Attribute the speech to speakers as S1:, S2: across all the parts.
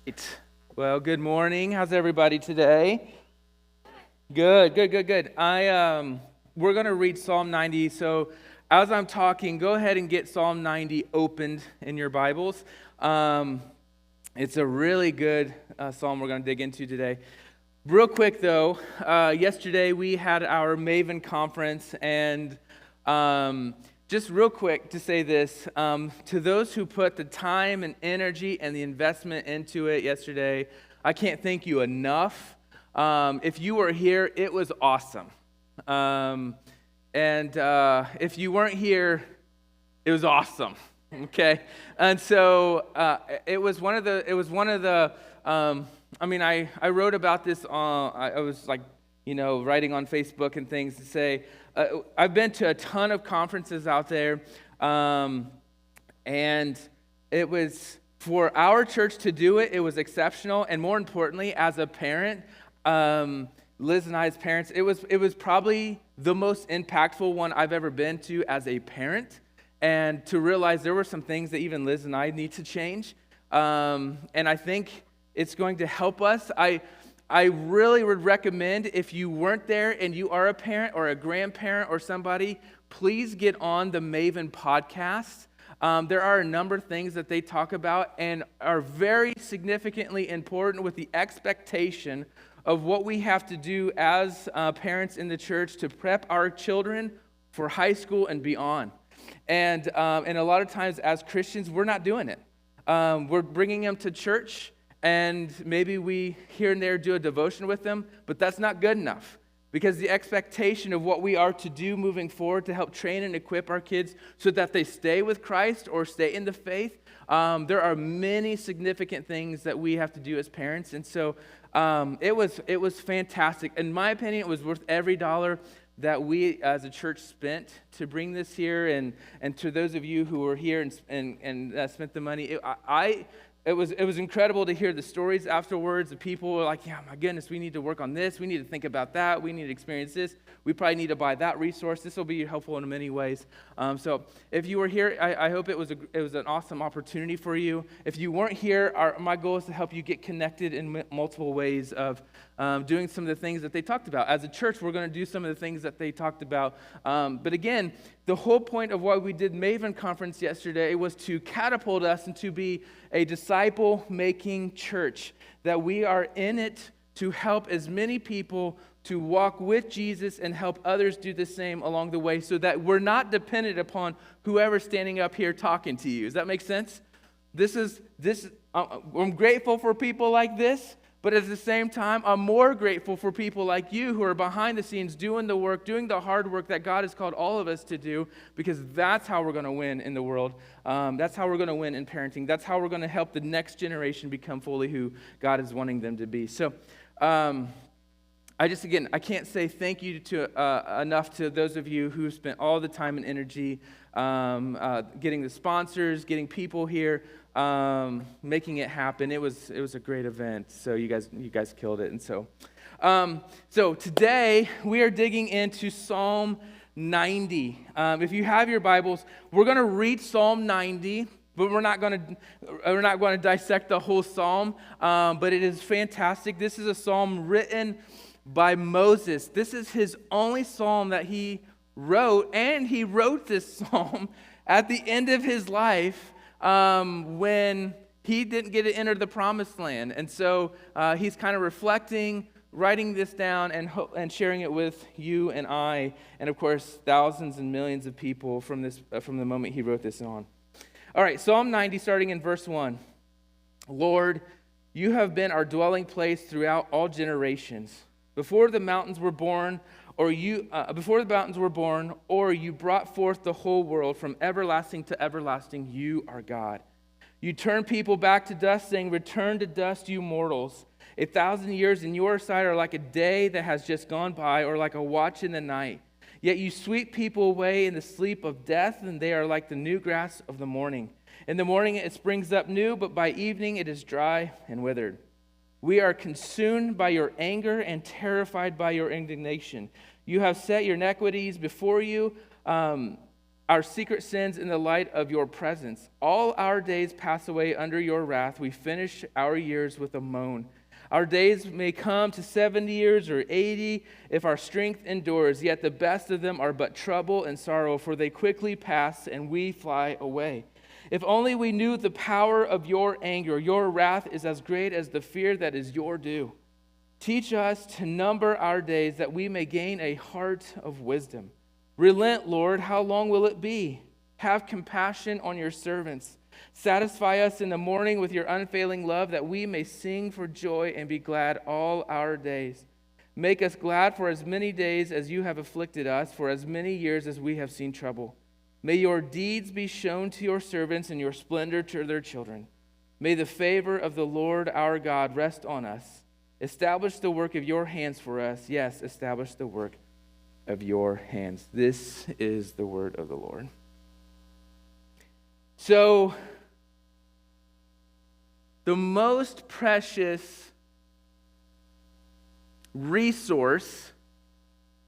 S1: Right. Well, good morning. How's everybody today? Good. We're gonna read Psalm 90. So, as I'm talking, go ahead and get Psalm 90 opened in your Bibles. Um, it's a really good psalm we're gonna dig into today. Real quick though, yesterday we had our Maven conference, and just real quick to say this to those who put the time and energy and the investment into it yesterday, I can't thank you enough. If you were here, it was awesome. And if you weren't here, it was awesome. Okay, and so it was one of the. I wrote about this on. I was like, writing on Facebook and things to say. I've been to a ton of conferences out there, and it was for our church to do it. It was exceptional, and more importantly, as a parent, Liz and I as parents, it was probably the most impactful one I've ever been to as a parent, and to realize there were some things that even Liz and I need to change, and I think it's going to help us. I really would recommend, if you weren't there and you are a parent or a grandparent or somebody, please get on the Maven podcast. There are a number of things that they talk about and are very significantly important with the expectation of what we have to do as parents in the church to prep our children for high school and beyond. And a lot of times as Christians, we're not doing it. We're bringing them to church, and maybe we here and there do a devotion with them, but that's not good enough, because the expectation of what we are to do moving forward to help train and equip our kids so that they stay with Christ or stay in the faith, there are many significant things that we have to do as parents. And so it was fantastic. In my opinion, it was worth every dollar that we as a church spent to bring this here, and to those of you who were here and spent the money. It was incredible to hear the stories afterwards. The people were like, yeah, my goodness, we need to work on this. We need to think about that. We need to experience this. We probably need to buy that resource. This will be helpful in many ways. So if you were here, I hope it was an awesome opportunity for you. If you weren't here, my goal is to help you get connected in multiple ways of doing some of the things that they talked about. As a church, we're going to do some of the things that they talked about. But again, the whole point of why we did Maven Conference yesterday was to catapult us and to be a disciple-making church, that we are in it to help as many people to walk with Jesus and help others do the same along the way, so that we're not dependent upon whoever's standing up here talking to you. Does that make sense? I'm grateful for people like this, but at the same time, I'm more grateful for people like you who are behind the scenes doing the work, doing the hard work that God has called all of us to do, because that's how we're going to win in the world. That's how we're going to win in parenting. That's how we're going to help the next generation become fully who God is wanting them to be. So I can't say thank you enough to those of you who spent all the time and energy getting the sponsors, getting people here, making it happen. It was a great event. So you guys killed it. And so today we are digging into Psalm 90. If you have your Bibles, we're going to read Psalm 90. But we're not going to dissect the whole psalm. But it is fantastic. This is a psalm written by Moses. This is his only psalm that he wrote, and he wrote this psalm at the end of his life, when he didn't get to enter the promised land. And so he's kind of reflecting, writing this down, and sharing it with you and I, and of course thousands and millions of people from the moment he wrote this on. All right, Psalm 90, starting in verse 1. Lord, you have been our dwelling place throughout all generations. Before the mountains were born, or you brought forth the whole world, from everlasting to everlasting, you are God. You turn people back to dust, saying, return to dust, you mortals. 1,000 years in your sight are like a day that has just gone by, or like a watch in the night. Yet you sweep people away in the sleep of death, and they are like the new grass of the morning. In the morning it springs up new, but by evening it is dry and withered. We are consumed by your anger and terrified by your indignation. You have set your iniquities before you. I our secret sins in the light of your presence. All our days pass away under your wrath. We finish our years with a moan. Our days may come to 70 years or 80 if our strength endures, yet the best of them are but trouble and sorrow, for they quickly pass and we fly away. If only we knew the power of your anger. Your wrath is as great as the fear that is your due. Teach us to number our days that we may gain a heart of wisdom. Relent, Lord, how long will it be? Have compassion on your servants. Satisfy us in the morning with your unfailing love, that we may sing for joy and be glad all our days. Make us glad for as many days as you have afflicted us, for as many years as we have seen trouble. May your deeds be shown to your servants and your splendor to their children. May the favor of the Lord our God rest on us. Establish the work of your hands for us. Yes, establish the work of your hands. This is the word of the Lord. So, the most precious resource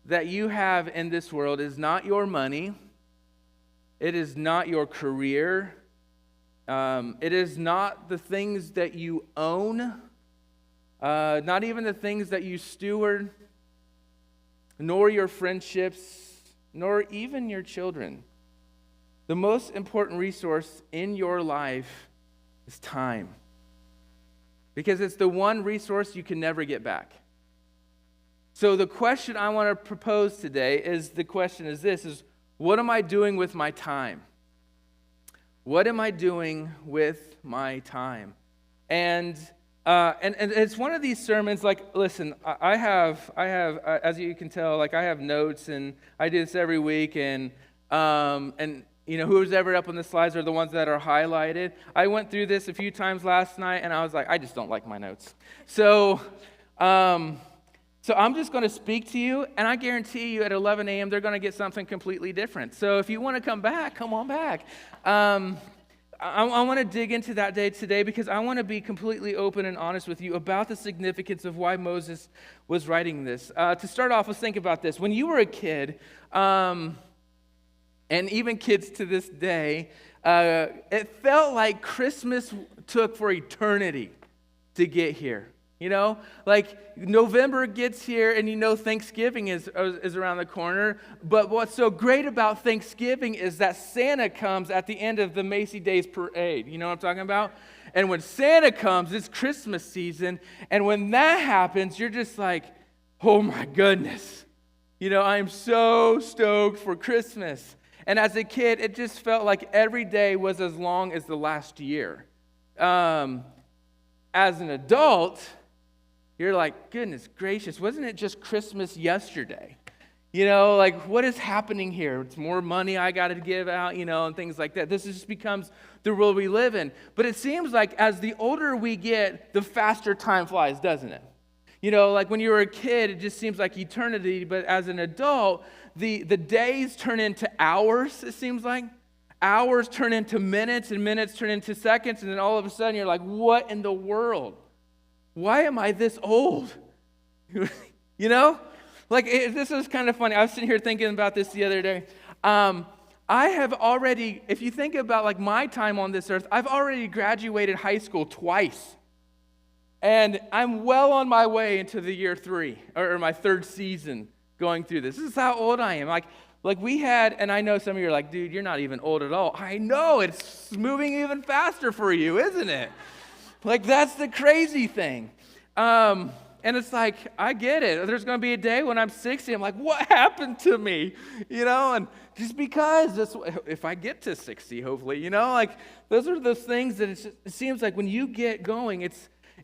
S1: that you have in this world is not your money. It is not your career. It is not the things that you own. Not even the things that you steward. Nor your friendships. Nor even your children. The most important resource in your life is time. Because it's the one resource you can never get back. So the question I want to propose today is this, what am I doing with my time? What am I doing with my time? And it's one of these sermons, like, listen, I have, as you can tell, like, I have notes, and I do this every week, and you know, who's ever up on the slides are the ones that are highlighted. I went through this a few times last night, and I was like, I just don't like my notes. So I'm just going to speak to you, and I guarantee you at 11 a.m. they're going to get something completely different. So if you want to come back, come on back. I want to dig into that day today because I want to be completely open and honest with you about the significance of why Moses was writing this. To start off, let's think about this. When you were a kid, and even kids to this day, it felt like Christmas took for eternity to get here. You know, like November gets here and you know Thanksgiving is around the corner. But what's so great about Thanksgiving is that Santa comes at the end of the Macy Days Parade. You know what I'm talking about? And when Santa comes, it's Christmas season. And when that happens, you're just like, oh my goodness. You know, I'm so stoked for Christmas. And as a kid, it just felt like every day was as long as the last year. As an adult, you're like, goodness gracious, wasn't it just Christmas yesterday? You know, like, what is happening here? It's more money I got to give out, you know, and things like that. This just becomes the world we live in. But it seems like as the older we get, the faster time flies, doesn't it? You know, like when you were a kid, it just seems like eternity. But as an adult, the days turn into hours, it seems like. Hours turn into minutes, and minutes turn into seconds. And then all of a sudden, you're like, what in the world? Why am I this old? You know? Like, this was kind of funny. I was sitting here thinking about this the other day. I have already, if you think about like my time on this earth, I've already graduated high school twice. And I'm well on my way into the year 3, or my 3rd season going through this. This is how old I am. Like we had, and I know some of you are like, dude, you're not even old at all. I know, it's moving even faster for you, isn't it? Like, that's the crazy thing. And it's like, I get it. There's going to be a day when I'm 60. I'm like, what happened to me? You know, and just because, if I get to 60, hopefully, you know, like, those are those things that it seems like when you get going,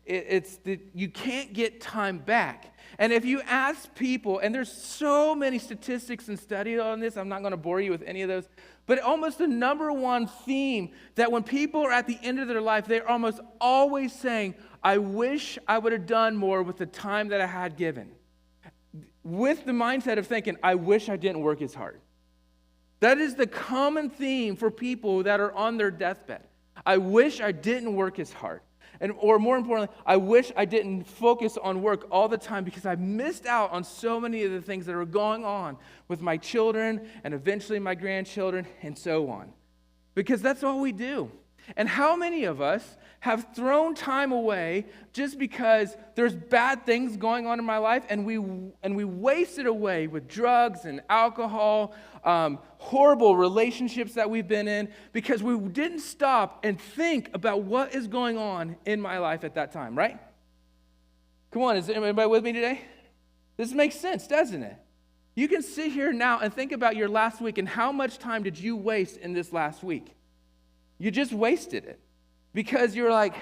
S1: you can't get time back. And if you ask people, and there's so many statistics and studies on this, I'm not going to bore you with any of those, but almost the number one theme that when people are at the end of their life, they're almost always saying, I wish I would have done more with the time that I had given. With the mindset of thinking, I wish I didn't work as hard. That is the common theme for people that are on their deathbed. I wish I didn't work as hard. or more importantly, I wish I didn't focus on work all the time because I missed out on so many of the things that are going on with my children and eventually my grandchildren and so on. Because that's all we do. And how many of us have thrown time away just because there's bad things going on in my life, and we waste it away with drugs and alcohol, horrible relationships that we've been in, because we didn't stop and think about what is going on in my life at that time, right? Come on, is anybody with me today? This makes sense, doesn't it? You can sit here now and think about your last week and how much time did you waste in this last week? You just wasted it because you're like,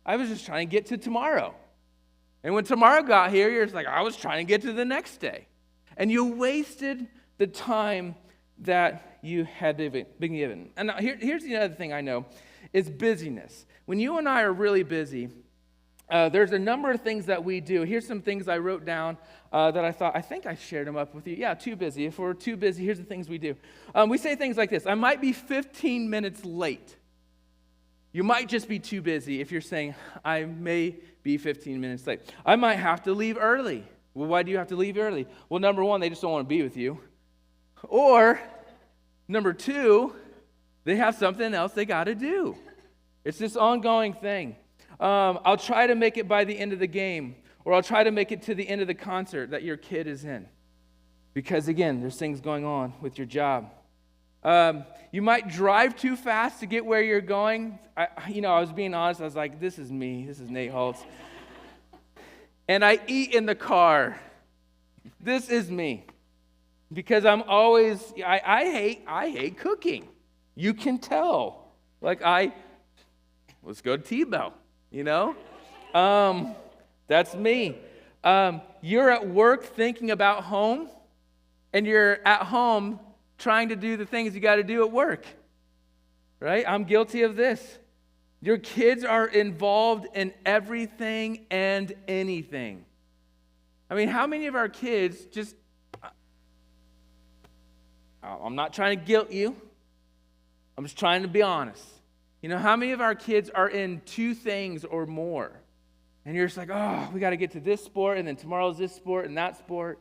S1: I was just trying to get to tomorrow. And when tomorrow got here, you're just like, I was trying to get to the next day. And you wasted the time that you had been given. And now here's the other thing I know is busyness. When you and I are really busy, there's a number of things that we do. Here's some things I wrote down that I think I shared them up with you. Yeah, too busy. If we're too busy, here's the things we do. We say things like this: I might be 15 minutes late. You might just be too busy if you're saying, I may be 15 minutes late. I might have to leave early. Well, why do you have to leave early? Well, number one, they just don't want to be with you. Or, number two, they have something else they got to do. It's this ongoing thing. I'll try to make it by the end of the game, or I'll try to make it to the end of the concert that your kid is in. Because, again, there's things going on with your job. You might drive too fast to get where you're going. I was being honest. I was like, this is me. This is Nate Holtz. And I eat in the car. This is me. Because I'm always, I hate cooking. You can tell. Let's go to T-Bell, That's me. You're at work thinking about home, and you're at home trying to do the things you got to do at work, right? I'm guilty of this. Your kids are involved in everything and anything. I mean, how many of our kids just, I'm not trying to guilt you. I'm just trying to be honest. How many of our kids are in two things or more? And you're just like, oh, we got to get to this sport, and then tomorrow's this sport and that sport.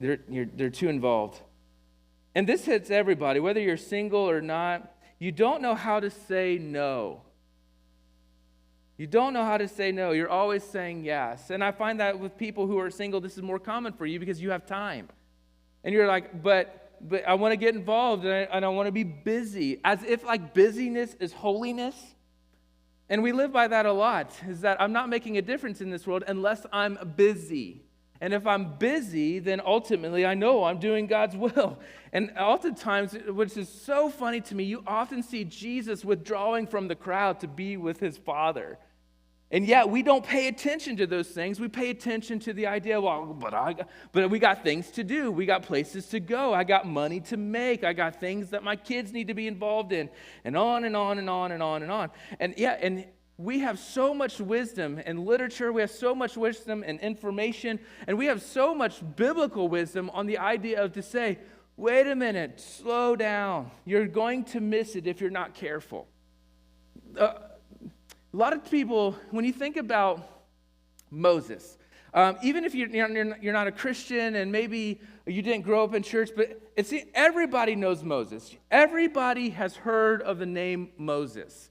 S1: They're too involved. And this hits everybody, whether you're single or not. You don't know how to say no. You don't know how to say no. You're always saying yes. And I find that with people who are single, this is more common for you because you have time. And you're like, but I want to get involved and I want to be busy. As if busyness is holiness. And we live by that a lot, is that I'm not making a difference in this world unless I'm busy. And if I'm busy, then ultimately I know I'm doing God's will. And oftentimes, which is so funny to me, you often see Jesus withdrawing from the crowd to be with his Father. And yet we don't pay attention to those things. We pay attention to the idea, but we got things to do. We got places to go. I got money to make. I got things that my kids need to be involved in. And on and on and on and on and on. And we have so much wisdom and literature, we have so much wisdom and information, and we have so much biblical wisdom on the idea of to say, wait a minute, slow down. You're going to miss it if you're not careful. A lot of people, when you think about Moses, even if you're not a Christian and maybe you didn't grow up in church, but everybody knows Moses. Everybody has heard of the name Moses.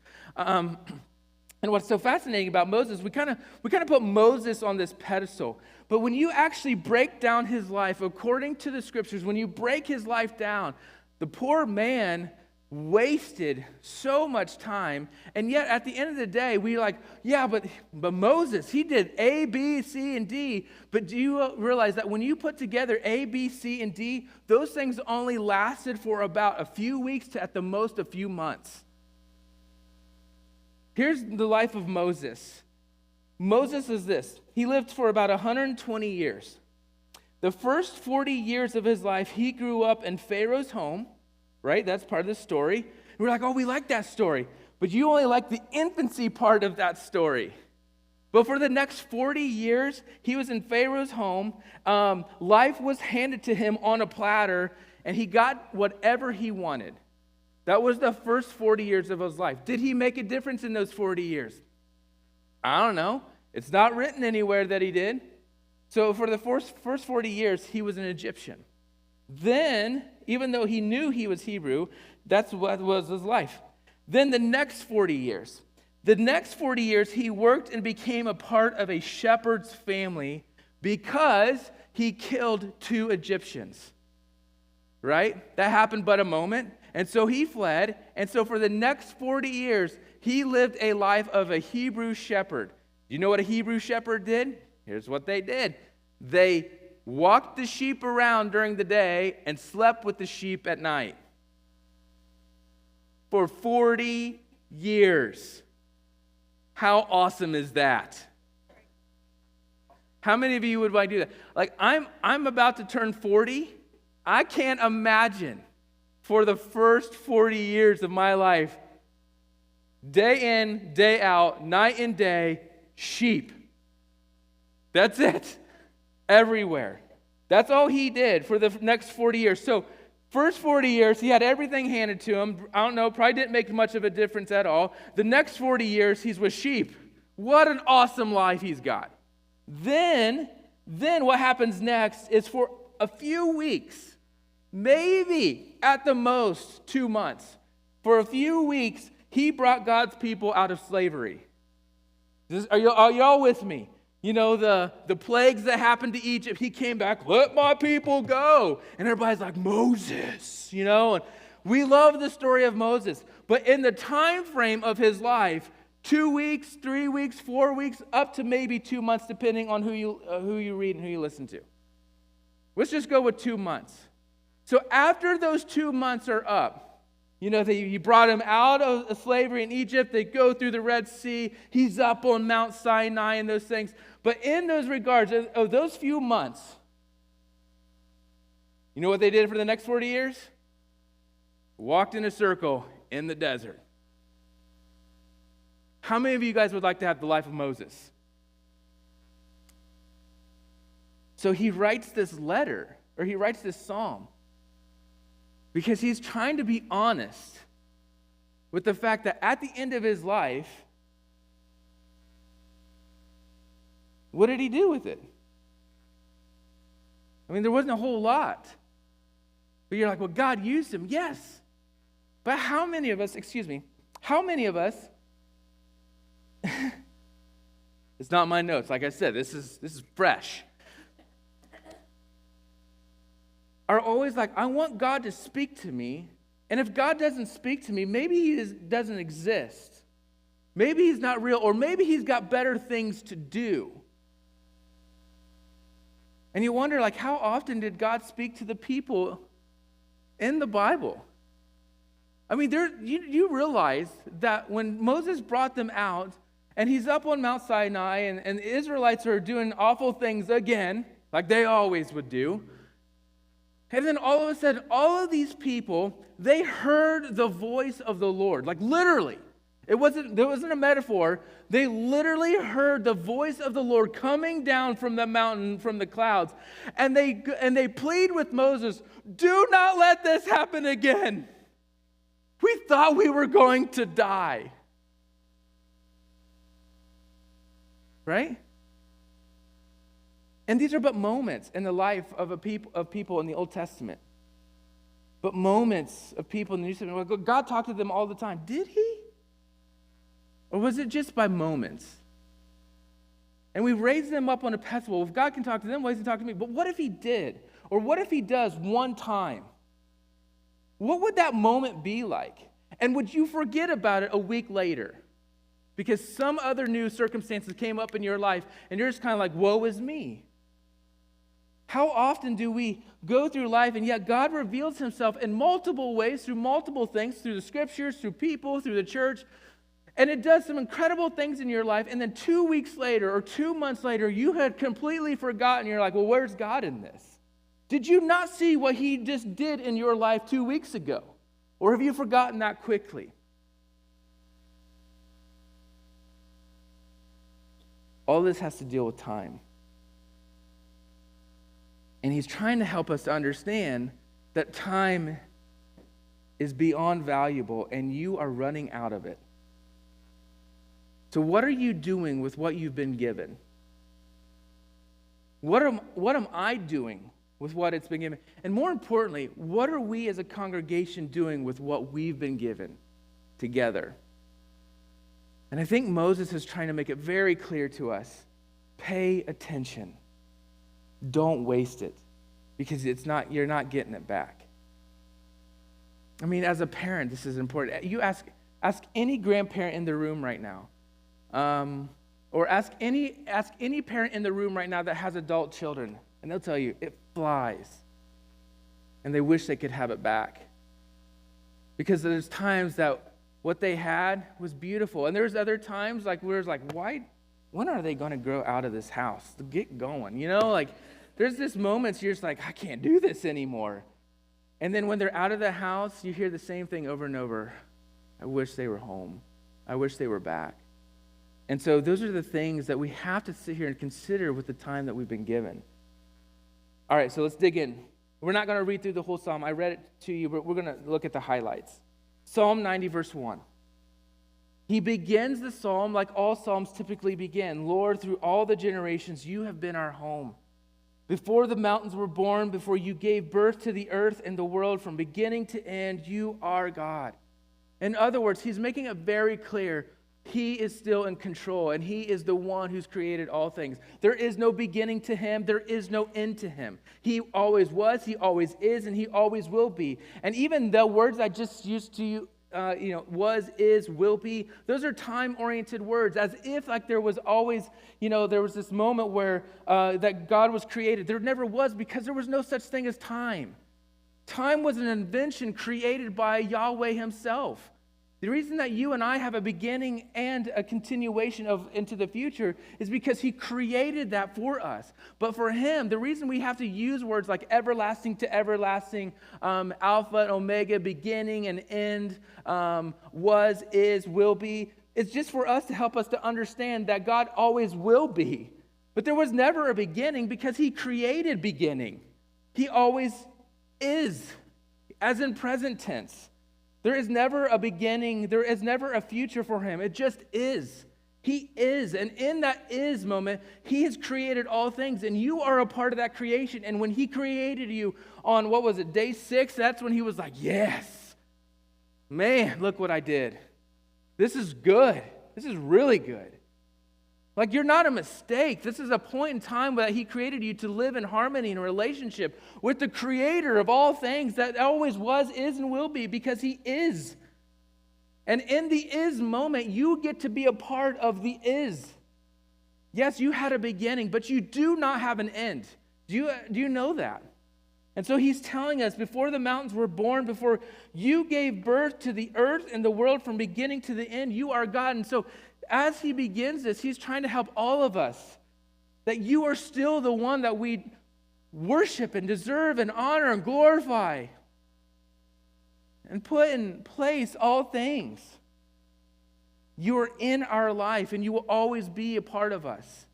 S1: And what's so fascinating about Moses, we kind of put Moses on this pedestal. But when you actually break down his life, according to the scriptures, when you break his life down, the poor man wasted so much time. And yet at the end of the day, we're like, yeah, but Moses, he did A, B, C, and D. But do you realize that when you put together A, B, C, and D, those things only lasted for about a few weeks to at the most a few months. Here's the life of Moses. Moses is this. He lived for about 120 years. The first 40 years of his life, he grew up in Pharaoh's home, right? That's part of the story. And we're like, oh, we like that story. But you only like the infancy part of that story. But for the next 40 years, he was in Pharaoh's home. Life was handed to him on a platter, and he got whatever he wanted. That was the first 40 years of his life. Did he make a difference in those 40 years? I don't know. It's not written anywhere that he did. So for the first 40 years, he was an Egyptian. Then, even though he knew he was Hebrew, that's what was his life. Then the next 40 years, he worked and became a part of a shepherd's family because he killed 2 Egyptians. Right? That happened but a moment. And so he fled. And so for the next 40 years, he lived a life of a Hebrew shepherd. Do you know what a Hebrew shepherd did? Here's what they did. They walked the sheep around during the day and slept with the sheep at night. For 40 years. How awesome is that? How many of you would like to do that? Like, I'm about to turn 40. I can't imagine for the first 40 years of my life, day in, day out, night and day, sheep. That's it. Everywhere. That's all he did for the next 40 years. So, first 40 years, he had everything handed to him. I don't know, probably didn't make much of a difference at all. The next 40 years, he's with sheep. What an awesome life he's got. Then what happens next is for a few weeks, maybe at the most 2 months, for a few weeks, he brought God's people out of slavery. Are y'all with me? You know, the plagues that happened to Egypt, he came back, let my people go. And everybody's like, Moses, you know. And we love the story of Moses. But in the time frame of his life, 2 weeks, 3 weeks, 4 weeks, up to maybe 2 months, depending on who you read and who you listen to. Let's just go with 2 months. So after those 2 months are up, you know, he brought him out of slavery in Egypt. They go through the Red Sea. He's up on Mount Sinai and those things. But in those regards, of those few months, you know what they did for the next 40 years? Walked in a circle in the desert. How many of you guys would like to have the life of Moses? So he writes this letter, or he writes this psalm, because he's trying to be honest with the fact that at the end of his life, what did he do with it? I mean, there wasn't a whole lot. But you're like, well, God used him. Yes. But how many of us, it's not my notes. Like I said, this is fresh. Are always like, I want God to speak to me, and if God doesn't speak to me, maybe he doesn't exist. Maybe he's not real, or maybe he's got better things to do. And you wonder, like, how often did God speak to the people in the Bible? I mean, you realize that when Moses brought them out, and he's up on Mount Sinai, and the Israelites are doing awful things again, like they always would do. And then all of a sudden, all of these people, they heard the voice of the Lord. Like literally. There wasn't a metaphor. They literally heard the voice of the Lord coming down from the mountain, from the clouds. And they plead with Moses, do not let this happen again. We thought we were going to die. Right? And these are but moments in the life of people in the Old Testament. But moments of people in the New Testament. God talked to them all the time. Did he? Or was it just by moments? And we raise them up on a pedestal. If God can talk to them, why doesn't he talk to me? But what if he did? Or what if he does one time? What would that moment be like? And would you forget about it a week later? Because some other new circumstances came up in your life, and you're just kind of like, woe is me. How often do we go through life, and yet God reveals himself in multiple ways, through multiple things, through the scriptures, through people, through the church, and it does some incredible things in your life, and then 2 weeks later or 2 months later, you had completely forgotten. You're like, well, where's God in this? Did you not see what he just did in your life 2 weeks ago? Or have you forgotten that quickly? All this has to deal with time. And he's trying to help us to understand that time is beyond valuable, and you are running out of it. So what are you doing with what you've been given? What am I doing with what it's been given? And more importantly, what are we as a congregation doing with what we've been given together? And I think Moses is trying to make it very clear to us. Pay attention. Don't waste it, because you're not getting it back. I mean, as a parent, this is important. You ask any grandparent in the room right now, or ask any parent in the room right now that has adult children, and they'll tell you it flies, and they wish they could have it back. Because there's times that what they had was beautiful, and there's other times like where it's like, when are they going to grow out of this house? Get going, like there's this moments you're just like, I can't do this anymore. And then when they're out of the house, you hear the same thing over and over. I wish they were home. I wish they were back. And so those are the things that we have to sit here and consider with the time that we've been given. All right, so let's dig in. We're not going to read through the whole psalm. I read it to you, but we're going to look at the highlights. Psalm 90, verse 1. He begins the psalm like all psalms typically begin. Lord, through all the generations, you have been our home. Before the mountains were born, before you gave birth to the earth and the world, from beginning to end, you are God. In other words, he's making it very clear he is still in control, and he is the one who's created all things. There is no beginning to him. There is no end to him. He always was, he always is, and he always will be. And even the words I just used to you, was, is, will be, those are time-oriented words, as if like there was always, there was this moment where that God was created. There never was, because there was no such thing as time. Time was an invention created by Yahweh himself. The reason that you and I have a beginning and a continuation into the future is because he created that for us. But for him, the reason we have to use words like everlasting to everlasting, Alpha and Omega, beginning and end, was, is, will be, it's just for us to help us to understand that God always will be. But there was never a beginning because he created beginning. He always is, as in present tense. There is never a beginning. There is never a future for him. It just is. He is. And in that is moment, he has created all things. And you are a part of that creation. And when he created you on, day 6? That's when he was like, yes. Man, look what I did. This is good. This is really good. Like, you're not a mistake. This is a point in time that he created you to live in harmony and relationship with the creator of all things that always was, is, and will be, because he is. And in the is moment, you get to be a part of the is. Yes, you had a beginning, but you do not have an end. Do you know that? And so he's telling us, before the mountains were born, before you gave birth to the earth and the world, from beginning to the end, you are God. And so as he begins this, he's trying to help all of us that you are still the one that we worship and deserve and honor and glorify and put in place all things. You are in our life, and you will always be a part of us.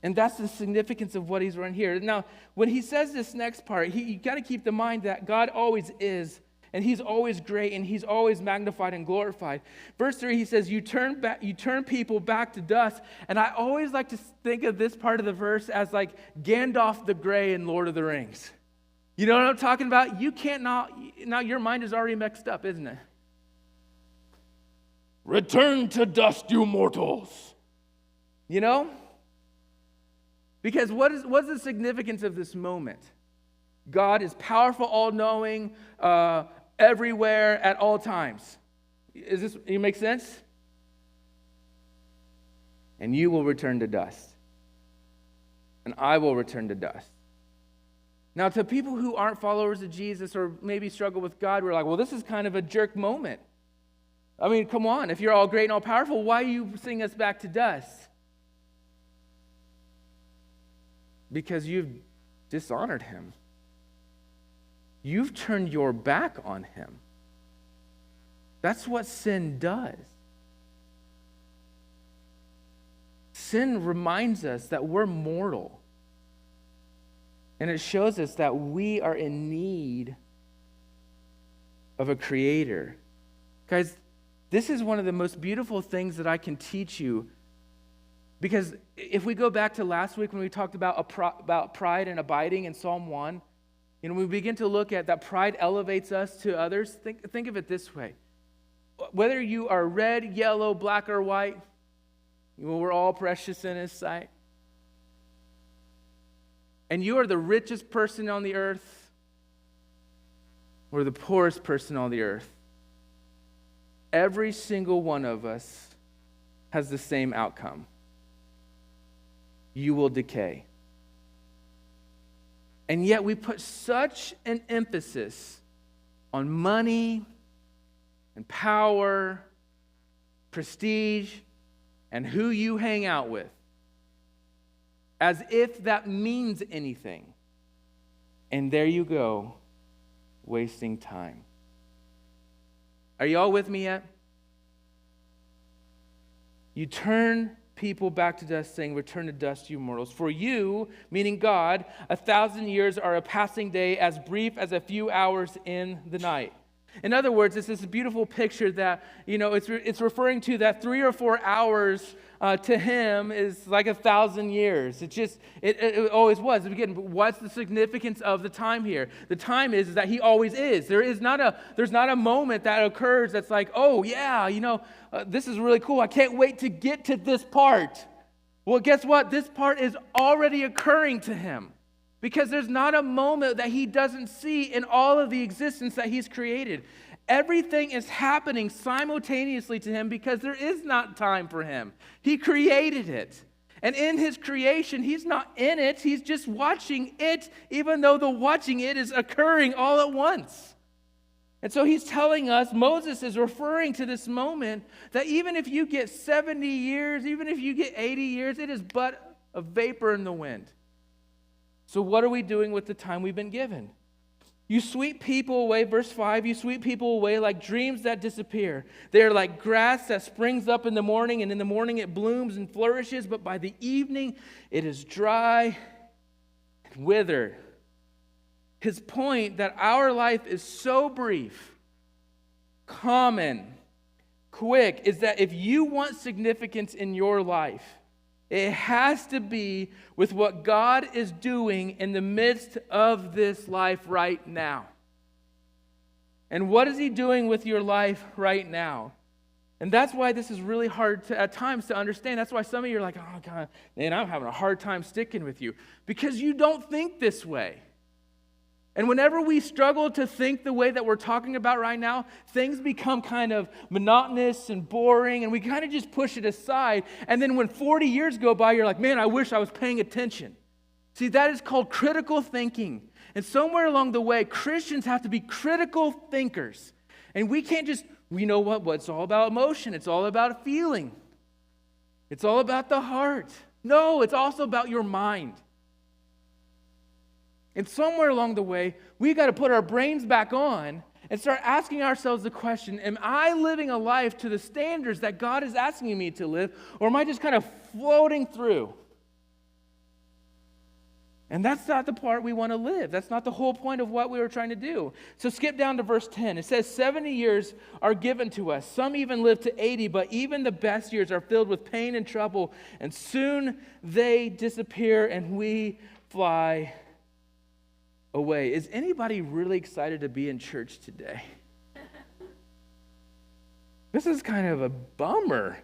S1: And that's the significance of what he's running here. Now, when he says this next part, you got to keep in mind that God always is, and he's always great, and he's always magnified and glorified. Verse 3, he says, you turn people back to dust. And I always like to think of this part of the verse as like Gandalf the Grey in Lord of the Rings. You know what I'm talking about? You can't now your mind is already mixed up, isn't it? Return to dust, you mortals. You know? Because what's the significance of this moment? God is powerful, all-knowing, everywhere, at all times. You make sense? And you will return to dust. And I will return to dust. Now, to people who aren't followers of Jesus or maybe struggle with God, we're like, well, this is kind of a jerk moment. I mean, come on. If you're all great and all powerful, why are you sending us back to dust? Because you've dishonored him. You've turned your back on him. That's what sin does. Sin reminds us that we're mortal. And it shows us that we are in need of a creator. Guys, this is one of the most beautiful things that I can teach you, because if we go back to last week when we talked about pride and abiding in Psalm 1, when we begin to look at that pride elevates us to others, think of it this way. Whether you are red, yellow, black, or white, we're all precious in His sight. And you are the richest person on the earth or the poorest person on the earth. Every single one of us has the same outcome. You will decay. And yet we put such an emphasis on money and power, prestige, and who you hang out with, as if that means anything. And there you go, wasting time. Are you all with me yet? You turn people back to dust, saying, return to dust, you mortals. For you, meaning God, 1,000 years are a passing day, as brief as a few hours in the night. In other words, it's this beautiful picture that, it's referring to that 3 or 4 hours to Him is like 1,000 years. It always was. Again, what's the significance of the time here? The time is that He always is. There's not a moment that occurs that's like, oh yeah, this is really cool. I can't wait to get to this part. Well, guess what? This part is already occurring to Him. Because there's not a moment that He doesn't see in all of the existence that He's created. Everything is happening simultaneously to Him because there is not time for Him. He created it. And in His creation, He's not in it. He's just watching it, even though the watching it is occurring all at once. And so He's telling us, Moses is referring to this moment, that even if you get 70 years, even if you get 80 years, it is but a vapor in the wind. So what are we doing with the time we've been given? You sweep people away, verse 5, you sweep people away like dreams that disappear. They are like grass that springs up in the morning, and in the morning it blooms and flourishes, but by the evening it is dry and withered. His point that our life is so brief, common, quick, is that if you want significance in your life, it has to be with what God is doing in the midst of this life right now. And what is He doing with your life right now? And that's why this is really hard at times to understand. That's why some of you are like, oh God, man, I'm having a hard time sticking with you. Because you don't think this way. And whenever we struggle to think the way that we're talking about right now, things become kind of monotonous and boring, and we kind of just push it aside. And then when 40 years go by, you're like, man, I wish I was paying attention. See, that is called critical thinking. And somewhere along the way, Christians have to be critical thinkers. And we can't just, it's all about emotion. It's all about feeling. It's all about the heart. No, it's also about your mind. And somewhere along the way, we've got to put our brains back on and start asking ourselves the question, am I living a life to the standards that God is asking me to live, or am I just kind of floating through? And that's not the part we want to live. That's not the whole point of what we were trying to do. So skip down to verse 10. It says, 70 years are given to us. Some even live to 80, but even the best years are filled with pain and trouble, and soon they disappear and we fly away. Is anybody really excited to be in church today? This is kind of a bummer.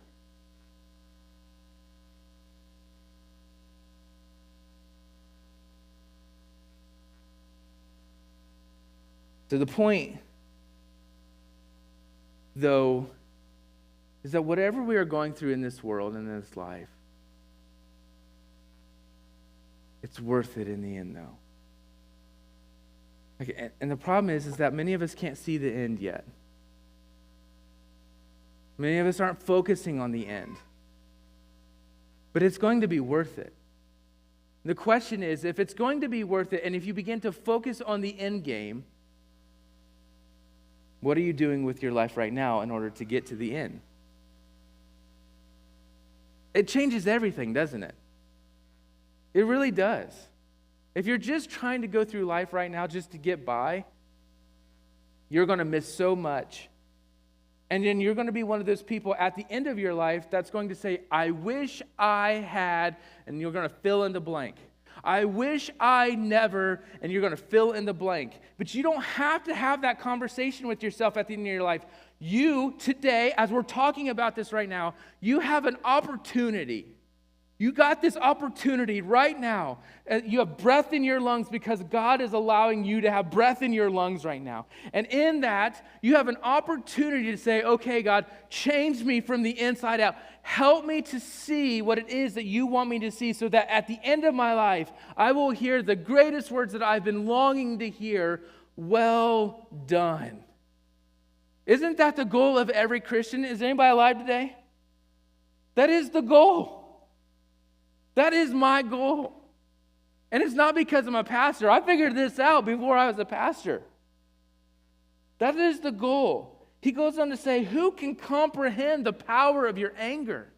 S1: So the point, though, is that whatever we are going through in this world, in this life, it's worth it in the end, though. And the problem is that many of us can't see the end yet. Many of us aren't focusing on the end. But it's going to be worth it. The question is, if it's going to be worth it, and if you begin to focus on the end game, what are you doing with your life right now in order to get to the end? It changes everything, doesn't it? It really does. If you're just trying to go through life right now just to get by, You're going to miss so much. And then you're going to be one of those people at the end of your life that's going to say, I wish I had, and you're going to fill in the blank. I wish I never, and you're going to fill in the blank. But you don't have to have that conversation with yourself at the end of your life. You, today, as we're talking about this right now, you have an opportunity. You got this opportunity right now. You have breath in your lungs because God is allowing you to have breath in your lungs right now. And in that, you have an opportunity to say, okay, God, change me from the inside out. Help me to see what it is that you want me to see so that at the end of my life, I will hear the greatest words that I've been longing to hear, well done. Isn't that the goal of every Christian? Is anybody alive today? That is the goal. That is my goal. And it's not because I'm a pastor. I figured this out before I was a pastor. That is the goal. He goes on to say, who can comprehend the power of your anger?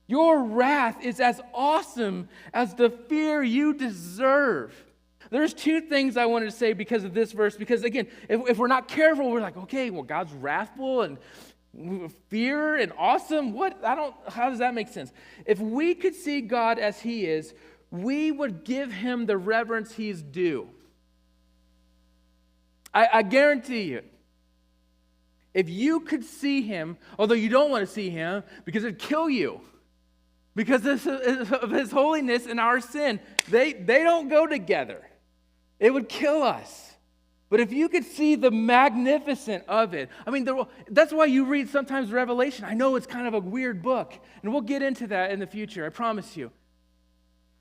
S1: Your wrath is as awesome as the fear you deserve. There's two things I wanted to say because of this verse. Because again, if we're not careful, we're like, okay, well, God's wrathful and fear and awesome. How does that make sense? If we could see God as he is, we would give him the reverence he's due. I guarantee you. If you could see him, although you don't want to see him because it'd kill you, because of his holiness and our sin, they don't go together. It would kill us. But if you could see the magnificence of it, I mean, that's why you read sometimes Revelation. I know it's kind of a weird book, and we'll get into that in the future, I promise you.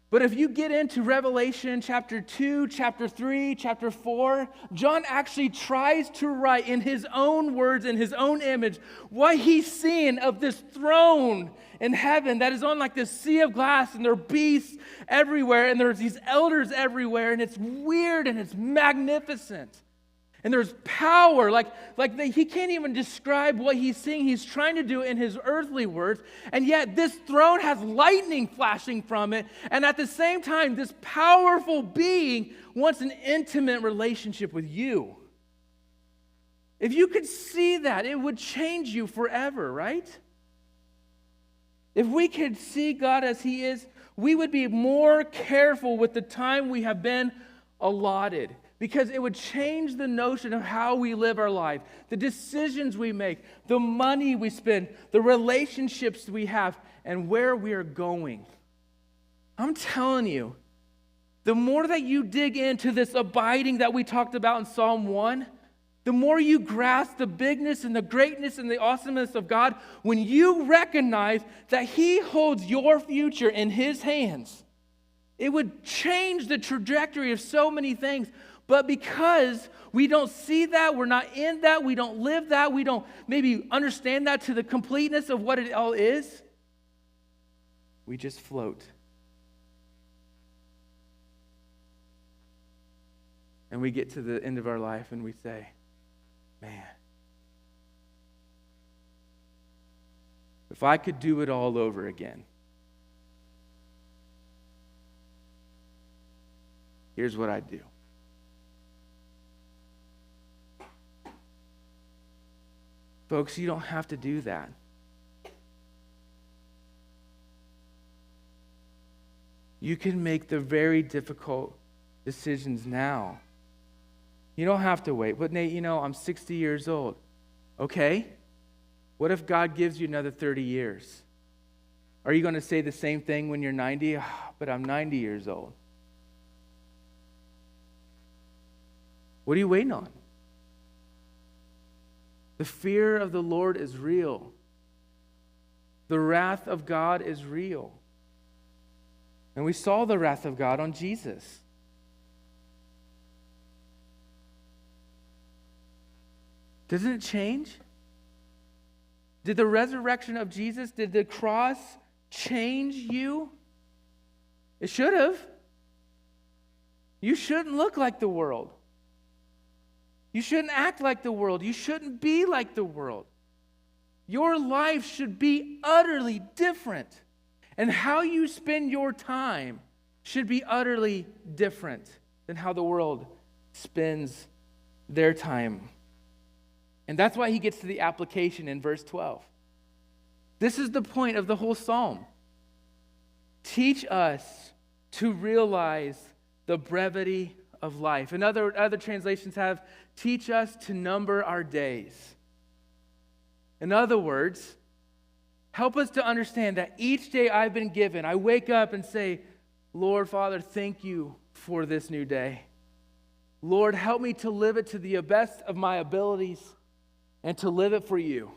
S1: But if you get into Revelation chapter 2, chapter 3, chapter 4, John actually tries to write in his own words, in his own image, what he's seeing of this throne in heaven that is on like this sea of glass, and there are beasts everywhere, and there's these elders everywhere, and it's weird and it's magnificent. And there's power, he can't even describe what he's seeing. He's trying to do it in his earthly words, and yet this throne has lightning flashing from it, and at the same time, this powerful being wants an intimate relationship with you. If you could see that, it would change you forever, right? If we could see God as he is, we would be more careful with the time we have been allotted. Because it would change the notion of how we live our life, the decisions we make, the money we spend, the relationships we have, and where we are going. I'm telling you, the more that you dig into this abiding that we talked about in Psalm 1, the more you grasp the bigness and the greatness and the awesomeness of God, when you recognize that he holds your future in his hands, it would change the trajectory of so many things. But because we don't see that, we're not in that, we don't live that, we don't maybe understand that to the completeness of what it all is, we just float. And we get to the end of our life and we say, man, if I could do it all over again, here's what I'd do. Folks, you don't have to do that. You can make the very difficult decisions now. You don't have to wait. But Nate, I'm 60 years old. Okay. What if God gives you another 30 years? Are you going to say the same thing when you're 90? Oh, but I'm 90 years old. What are you waiting on? The fear of the Lord is real. The wrath of God is real. And we saw the wrath of God on Jesus. Doesn't it change? Did the resurrection of Jesus, did the cross change you? It should have. You shouldn't look like the world. You shouldn't act like the world. You shouldn't be like the world. Your life should be utterly different. And how you spend your time should be utterly different than how the world spends their time. And that's why he gets to the application in verse 12. This is the point of the whole psalm. Teach us to realize the brevity of life. And other translations have, teach us to number our days. In other words, help us to understand that each day I've been given, I wake up and say, Lord, Father, thank you for this new day. Lord, help me to live it to the best of my abilities and to live it for you.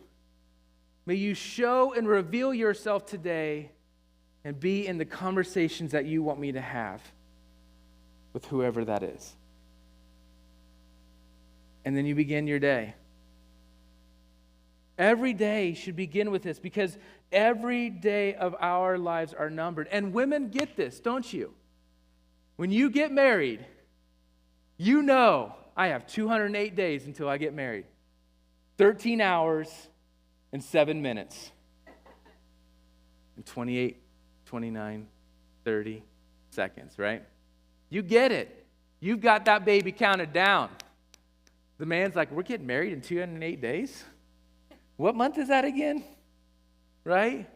S1: May you show and reveal yourself today and be in the conversations that you want me to have with whoever that is. And then you begin your day. Every day should begin with this because every day of our lives are numbered. And women get this, don't you? When you get married, you know I have 208 days until I get married. 13 hours and 7 minutes. And 28, 29, 30 seconds, right? You get it. You've got that baby counted down. The man's like, we're getting married in 208 days? What month is that again? Right?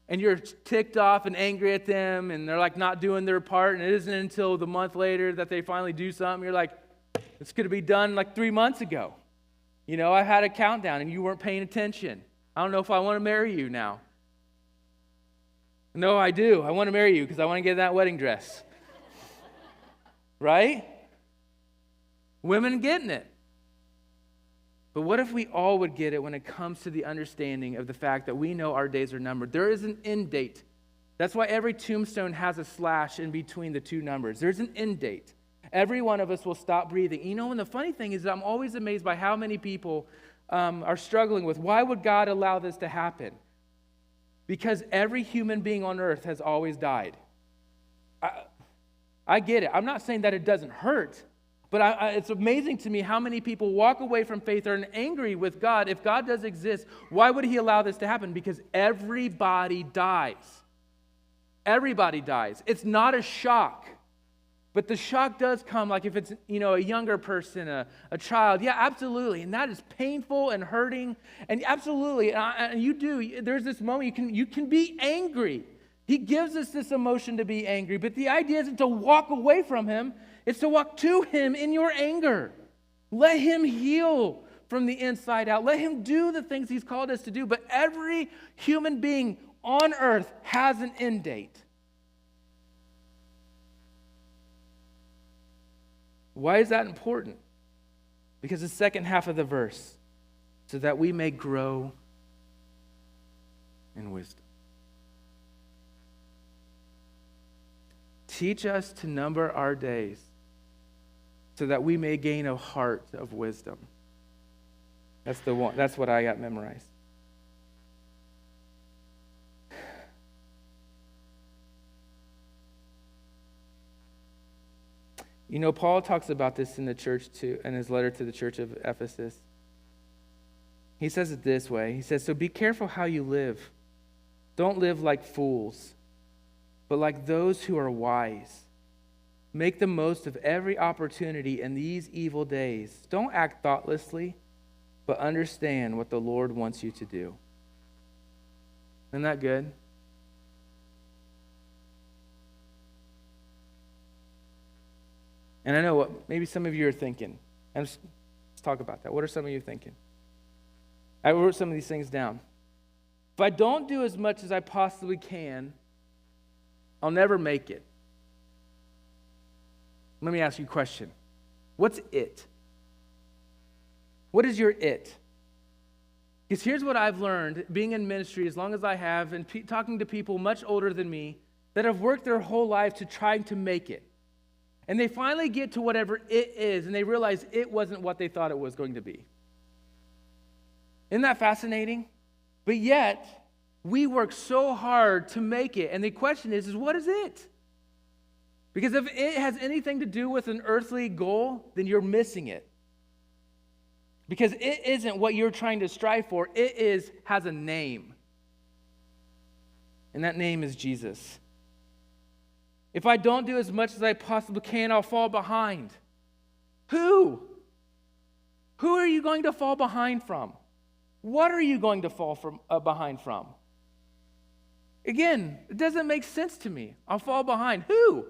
S1: And you're ticked off and angry at them, and they're like not doing their part, and it isn't until the month later that they finally do something. You're like, it's going to be done like 3 months ago. You know, I had a countdown, and you weren't paying attention. I don't know if I want to marry you now. No, I do. I want to marry you because I want to get that wedding dress. Right? Women getting it. But what if we all would get it when it comes to the understanding of the fact that we know our days are numbered? There is an end date. That's why every tombstone has a slash in between the two numbers. There's an end date. Every one of us will stop breathing. You know, and the funny thing is that I'm always amazed by how many people are struggling with, why would God allow this to happen? Because every human being on earth has always died. I get it. I'm not saying that it doesn't hurt. But it's amazing to me how many people walk away from faith or are angry with God. If God does exist, why would he allow this to happen? Because everybody dies. Everybody dies. It's not a shock. But the shock does come, like if it's, a younger person, a child. Yeah, absolutely. And that is painful and hurting. And absolutely, and you do. There's this moment you can be angry. He gives us this emotion to be angry. But the idea isn't to walk away from him. It's to walk to him in your anger. Let him heal from the inside out. Let him do the things he's called us to do. But every human being on earth has an end date. Why is that important? Because the second half of the verse, so that we may grow in wisdom. Teach us to number our days, so that we may gain a heart of wisdom. That's the one. That's what I got memorized. Paul talks about this in the church too, in his letter to the church of Ephesus. He says it this way. He says, so be careful how you live. Don't live like fools, but like those who are wise. Make the most of every opportunity in these evil days. Don't act thoughtlessly, but understand what the Lord wants you to do. Isn't that good? And I know what maybe some of you are thinking. Let's talk about that. What are some of you thinking? I wrote some of these things down. If I don't do as much as I possibly can, I'll never make it. Let me ask you a question. What's it? What is your it? Because here's what I've learned, being in ministry as long as I have, and talking to people much older than me that have worked their whole life to trying to make it. And they finally get to whatever it is, and they realize it wasn't what they thought it was going to be. Isn't that fascinating? But yet, we work so hard to make it. And the question is what is it? Because if it has anything to do with an earthly goal, then you're missing it. Because it isn't what you're trying to strive for. It has a name. And that name is Jesus. If I don't do as much as I possibly can, I'll fall behind. Who? Who are you going to fall behind from? What are you going to fall behind from? Again, it doesn't make sense to me. I'll fall behind. Who?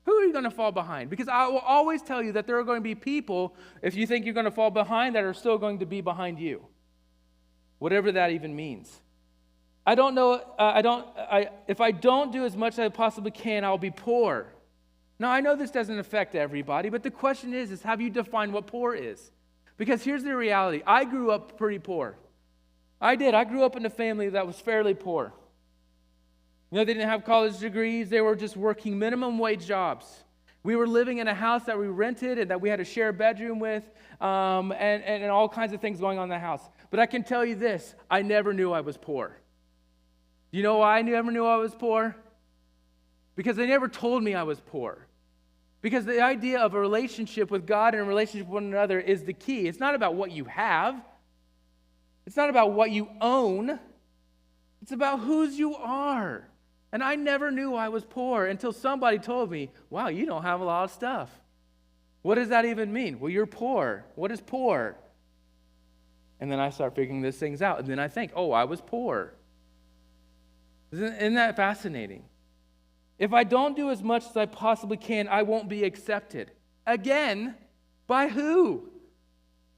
S1: Who are you going to fall behind? Because I will always tell you that there are going to be people, if you think you're going to fall behind, that are still going to be behind you. Whatever that even means. I don't know, if I don't do as much as I possibly can, I'll be poor. Now, I know this doesn't affect everybody, but the question is have you defined what poor is? Because here's the reality. I grew up pretty poor. I did. I grew up in a family that was fairly poor. You know, they didn't have college degrees. They were just working minimum wage jobs. We were living in a house that we rented and that we had to share a bedroom with, and all kinds of things going on in the house. But I can tell you this, I never knew I was poor. You know why I never knew I was poor? Because they never told me I was poor. Because the idea of a relationship with God and a relationship with one another is the key. It's not about what you have. It's not about what you own. It's about whose you are. And I never knew I was poor until somebody told me, wow, you don't have a lot of stuff. What does that even mean? Well, you're poor. What is poor? And then I start figuring these things out. And then I think, oh, I was poor. Isn't that fascinating? If I don't do as much as I possibly can, I won't be accepted. Again, by who?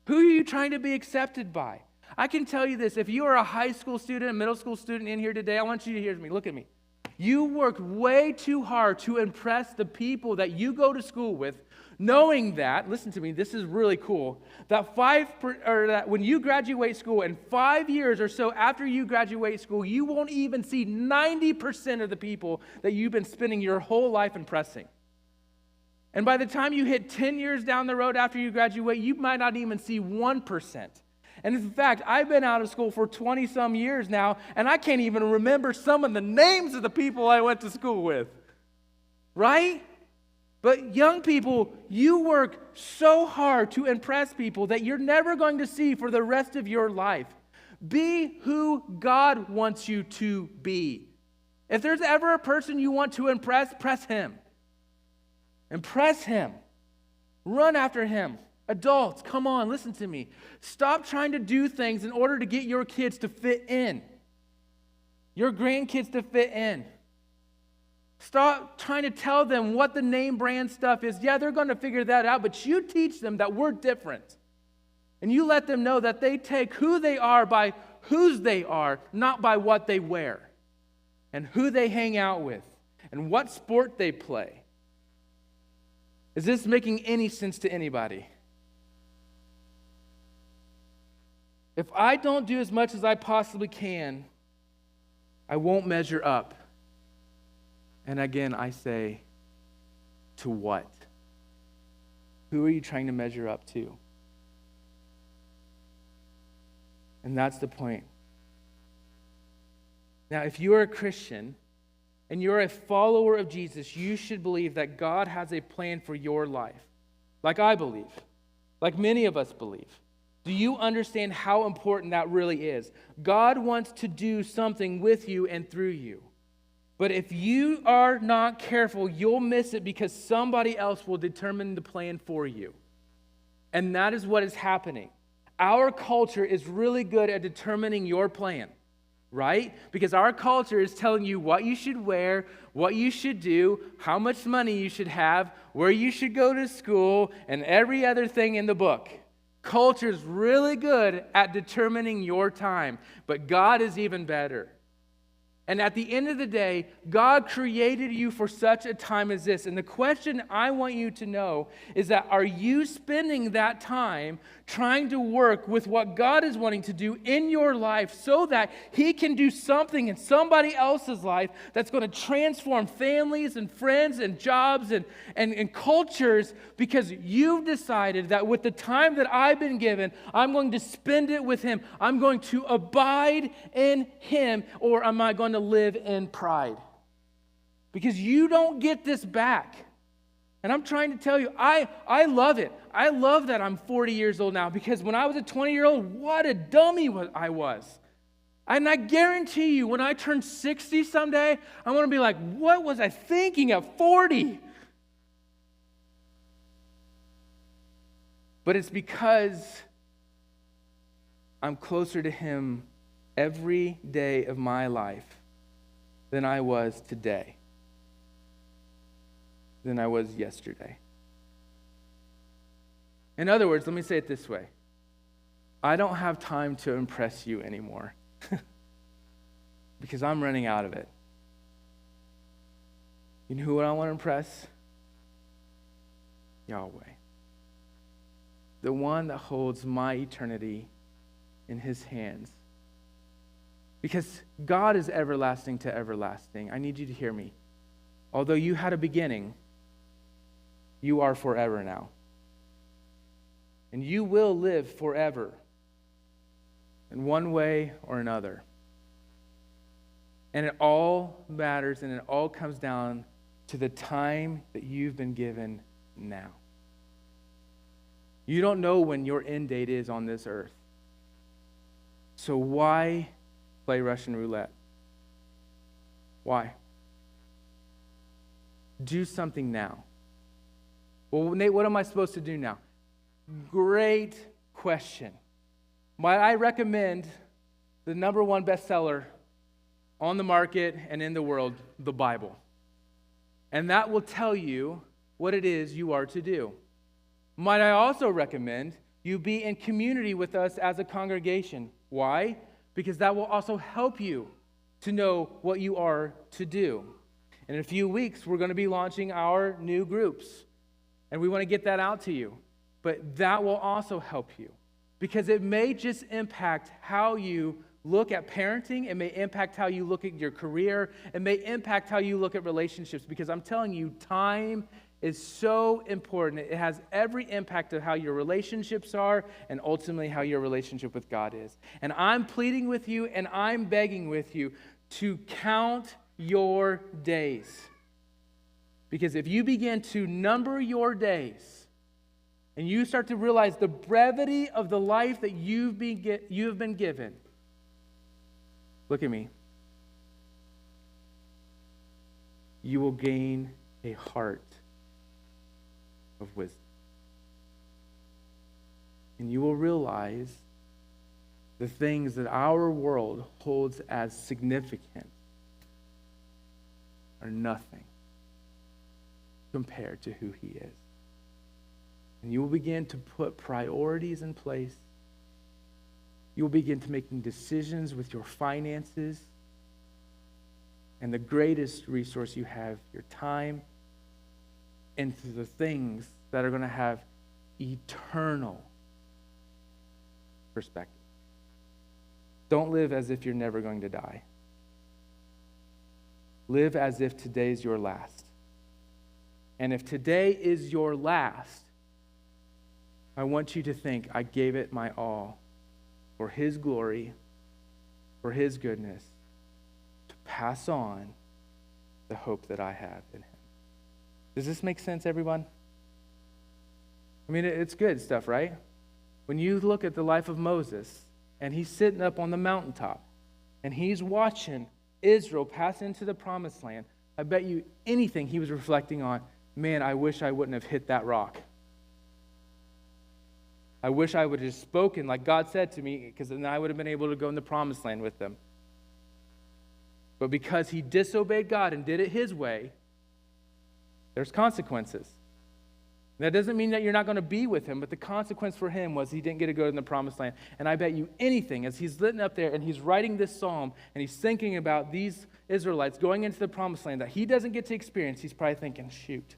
S1: Who are you trying to be accepted by? I can tell you this. If you are a high school student, a middle school student in here today, I want you to hear me. Look at me. You work way too hard to impress the people that you go to school with, knowing that, listen to me, this is really cool, that when you graduate school, in 5 years or so after you graduate school, you won't even see 90% of the people that you've been spending your whole life impressing. And by the time you hit 10 years down the road after you graduate, you might not even see 1%. And in fact, I've been out of school for 20-some years now, and I can't even remember some of the names of the people I went to school with. Right? But young people, you work so hard to impress people that you're never going to see for the rest of your life. Be who God wants you to be. If there's ever a person you want to impress, press him. Impress him. Run after him. Adults, come on, listen to me. Stop trying to do things in order to get your kids to fit in. Your grandkids to fit in. Stop trying to tell them what the name brand stuff is. Yeah, they're going to figure that out, but you teach them that we're different. And you let them know that they take who they are by whose they are, not by what they wear, and who they hang out with, and what sport they play. Is this making any sense to anybody? If I don't do as much as I possibly can, I won't measure up. And again, I say, to what? Who are you trying to measure up to? And that's the point. Now, if you are a Christian and you're a follower of Jesus, you should believe that God has a plan for your life. Like I believe. Like many of us believe. Do you understand how important that really is? God wants to do something with you and through you. But if you are not careful, you'll miss it because somebody else will determine the plan for you. And that is what is happening. Our culture is really good at determining your plan, right? Because our culture is telling you what you should wear, what you should do, how much money you should have, where you should go to school, and every other thing in the book. Culture is really good at determining your time, but God is even better. And at the end of the day, God created you for such a time as this. And the question I want you to know is that are you spending that time trying to work with what God is wanting to do in your life so that He can do something in somebody else's life that's going to transform families and friends and jobs and cultures because you've decided that with the time that I've been given, I'm going to spend it with Him. I'm going to abide in Him, or am I going to live in pride? Because you don't get this back. And I'm trying to tell you, I love it. I love that I'm 40 years old now because when I was a 20-year-old, what a dummy I was. And I guarantee you, when I turn 60 someday, I'm going to be like, what was I thinking at 40? but it's because I'm closer to him every day of my life than I was today, than I was yesterday. In other words, let me say it this way. I don't have time to impress you anymore because I'm running out of it. You know who I want to impress? Yahweh. The one that holds my eternity in his hands. Because God is everlasting to everlasting. I need you to hear me. Although you had a beginning, you are forever now. And you will live forever in one way or another. And it all matters and it all comes down to the time that you've been given now. You don't know when your end date is on this earth. So why play Russian roulette? Why? Do something now. Well, Nate, what am I supposed to do now? Great question. Might I recommend the number one bestseller on the market and in the world, the Bible. And that will tell you what it is you are to do. Might I also recommend you be in community with us as a congregation. Why? Because that will also help you to know what you are to do. In a few weeks, we're going to be launching our new groups. And we want to get that out to you. But that will also help you. Because it may just impact how you look at parenting. It may impact how you look at your career. It may impact how you look at relationships. Because I'm telling you, time is so important. It has every impact of how your relationships are and ultimately how your relationship with God is. And I'm pleading with you and I'm begging with you to count your days. Because if you begin to number your days and you start to realize the brevity of the life that you have been given, look at me. You will gain a heart of wisdom. And you will realize the things that our world holds as significant are nothing compared to who he is. And you will begin to put priorities in place. You will begin to making decisions with your finances. And the greatest resource you have, your time, into the things that are going to have eternal perspective. Don't live as if you're never going to die. Live as if today's your last. And if today is your last, I want you to think, I gave it my all for his glory, for his goodness, to pass on the hope that I have in him. Does this make sense, everyone? I mean, it's good stuff, right? When you look at the life of Moses, and he's sitting up on the mountaintop, and he's watching Israel pass into the promised land, I bet you anything he was reflecting on, man, I wish I wouldn't have hit that rock. I wish I would have spoken like God said to me, because then I would have been able to go in the promised land with them. But because he disobeyed God and did it his way, there's consequences. That doesn't mean that you're not going to be with him, but the consequence for him was he didn't get to go to the promised land. And I bet you anything, as he's sitting up there and he's writing this psalm and he's thinking about these Israelites going into the promised land that he doesn't get to experience, he's probably thinking, shoot,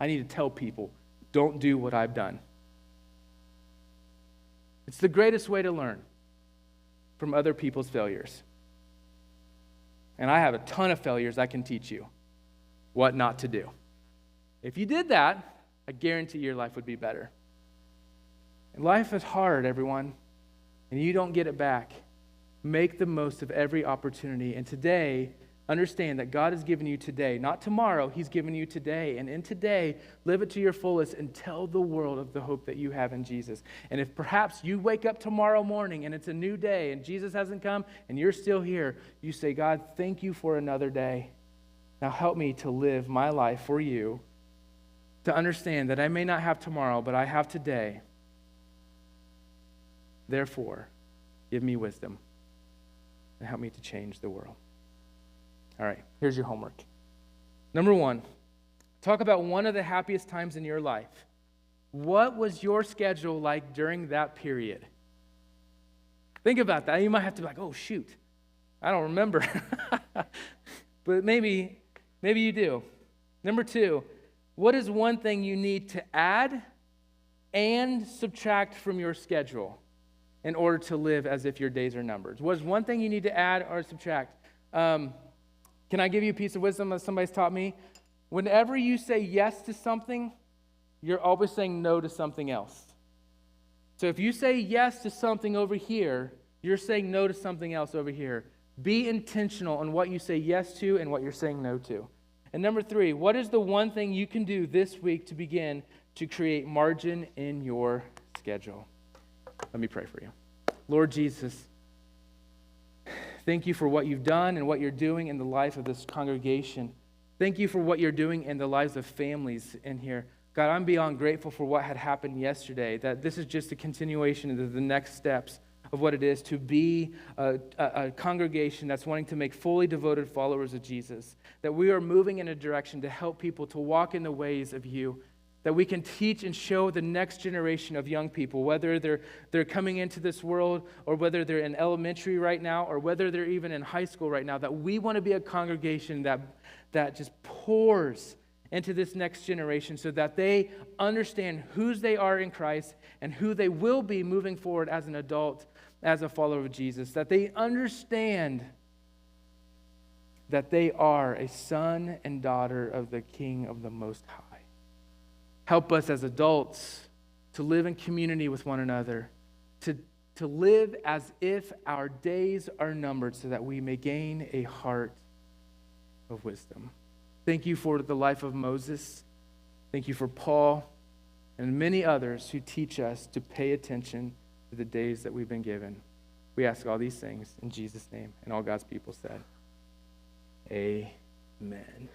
S1: I need to tell people, don't do what I've done. It's the greatest way to learn from other people's failures. And I have a ton of failures I can teach you what not to do. If you did that, I guarantee your life would be better. And life is hard, everyone, and you don't get it back. Make the most of every opportunity. And today, understand that God has given you today, not tomorrow, he's given you today. And in today, live it to your fullest and tell the world of the hope that you have in Jesus. And if perhaps you wake up tomorrow morning and it's a new day and Jesus hasn't come and you're still here, you say, God, thank you for another day. Now help me to live my life for you to understand that I may not have tomorrow, but I have today. Therefore, give me wisdom and help me to change the world. All right, here's your homework. Number 1, talk about one of the happiest times in your life. What was your schedule like during that period? Think about that. You might have to be like, oh, shoot, I don't remember. But maybe you do. Number 2, what is one thing you need to add and subtract from your schedule in order to live as if your days are numbered? What is one thing you need to add or subtract? Can I give you a piece of wisdom that somebody's taught me? Whenever you say yes to something, you're always saying no to something else. So if you say yes to something over here, you're saying no to something else over here. Be intentional on what you say yes to and what you're saying no to. And number 3, what is the one thing you can do this week to begin to create margin in your schedule? Let me pray for you. Lord Jesus, thank you for what you've done and what you're doing in the life of this congregation. Thank you for what you're doing in the lives of families in here. God, I'm beyond grateful for what had happened yesterday, that this is just a continuation of the next steps of what it is to be a congregation that's wanting to make fully devoted followers of Jesus, that we are moving in a direction to help people to walk in the ways of you, that we can teach and show the next generation of young people, whether they're coming into this world or whether they're in elementary right now or whether they're even in high school right now, that we want to be a congregation that just pours into this next generation so that they understand whose they are in Christ and who they will be moving forward as an adult, as a follower of Jesus, that they understand that they are a son and daughter of the King of the Most High. Help us as adults to live in community with one another, to live as if our days are numbered so that we may gain a heart of wisdom. Thank you for the life of Moses. Thank you for Paul and many others who teach us to pay attention to the days that we've been given. We ask all these things in Jesus' name, and all God's people said, Amen.